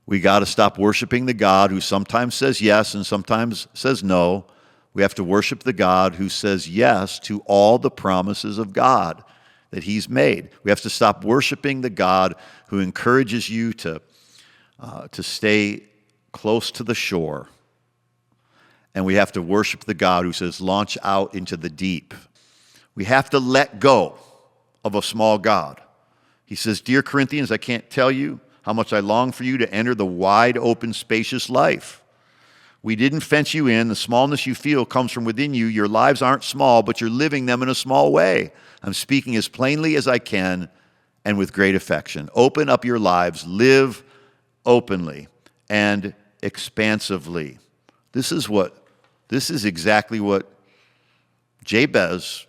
We got to stop worshiping the God who sometimes says yes and sometimes says no. We have to worship the God who says yes to all the promises of God that he's made. We have to stop worshiping the God who encourages you to stay close to the shore. And we have to worship the God who says, launch out into the deep. We have to let go of a small God. He says, dear Corinthians, I can't tell you how much I long for you to enter the wide open, spacious life. We didn't fence you in. The smallness you feel comes from within you. Your lives aren't small, but you're living them in a small way. I'm speaking as plainly as I can and with great affection. Open up your lives. Live openly and expansively. This is exactly what Jabez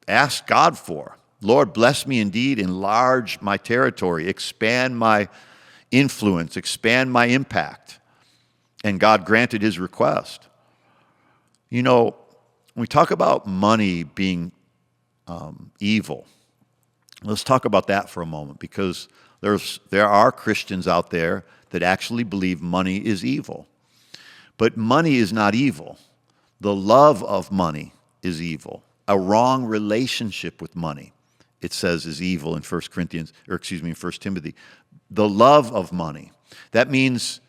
asked God for. Lord, bless me indeed, enlarge my territory, expand my influence, expand my impact. And God granted his request. You know, when we talk about money being evil, let's talk about that for a moment, because there are Christians out there that actually believe money is evil. But money is not evil. The love of money is evil. A wrong relationship with money, it says, is evil in 1 Timothy. The love of money. That means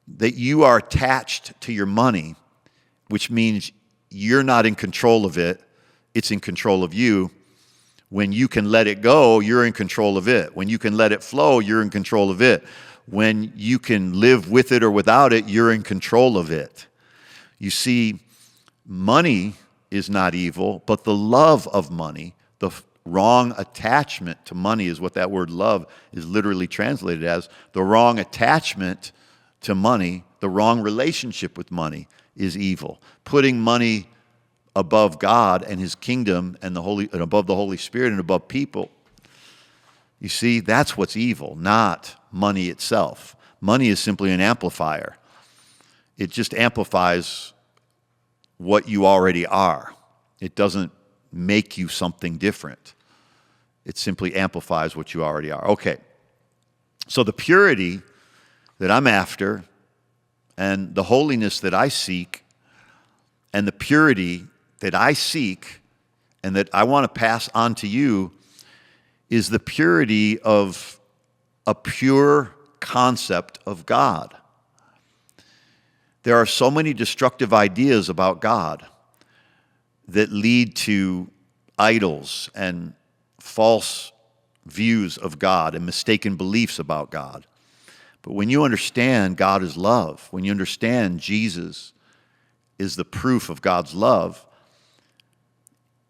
that you are attached to your money, which means you're not in control of it. It's in control of you. When you can let it go, you're in control of it. When you can let it flow, you're in control of it. When you can live with it or without it, you're in control of it. You see, money is not evil, but the love of money, the wrong attachment to money is what that word love is literally translated as. The wrong attachment to money, the wrong relationship with money is evil. Putting money above God and his kingdom and above the Holy Spirit and above people, you see, that's what's evil, not money itself. Money is simply an amplifier. It just amplifies what you already are. It doesn't make you something different. It simply amplifies what you already are. Okay, so the purity that I'm after and the holiness that I seek and the purity that I seek and that I want to pass on to you is the purity of a pure concept of God. There are so many destructive ideas about God that lead to idols and false views of God and mistaken beliefs about God. But when you understand God is love, when you understand Jesus is the proof of God's love,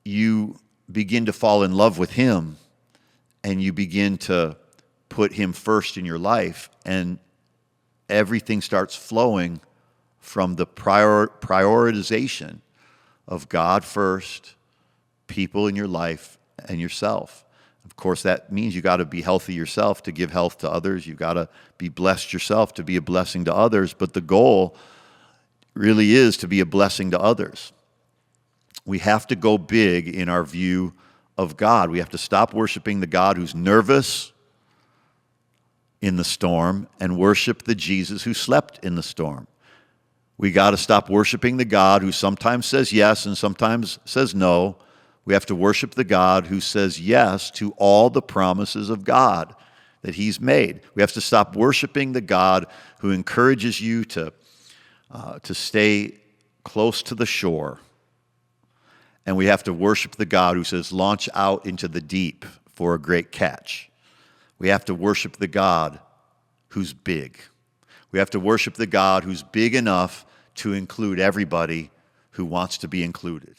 you begin to fall in love with him and you begin to put him first in your life, and everything starts flowing from the prioritization of God first, people in your life, and yourself. Of course, that means you got to be healthy yourself to give health to others. You've got to be blessed yourself to be a blessing to others. But the goal really is to be a blessing to others. We have to go big in our view of God. We have to stop worshiping the God who's nervous in the storm and worship the Jesus who slept in the storm. We got to stop worshiping the God who sometimes says yes and sometimes says no. We have to worship the God who says yes to all the promises of God that he's made. We have to stop worshiping the God who encourages you to stay close to the shore. And we have to worship the God who says, launch out into the deep for a great catch. We have to worship the God who's big. We have to worship the God who's big enough to include everybody who wants to be included.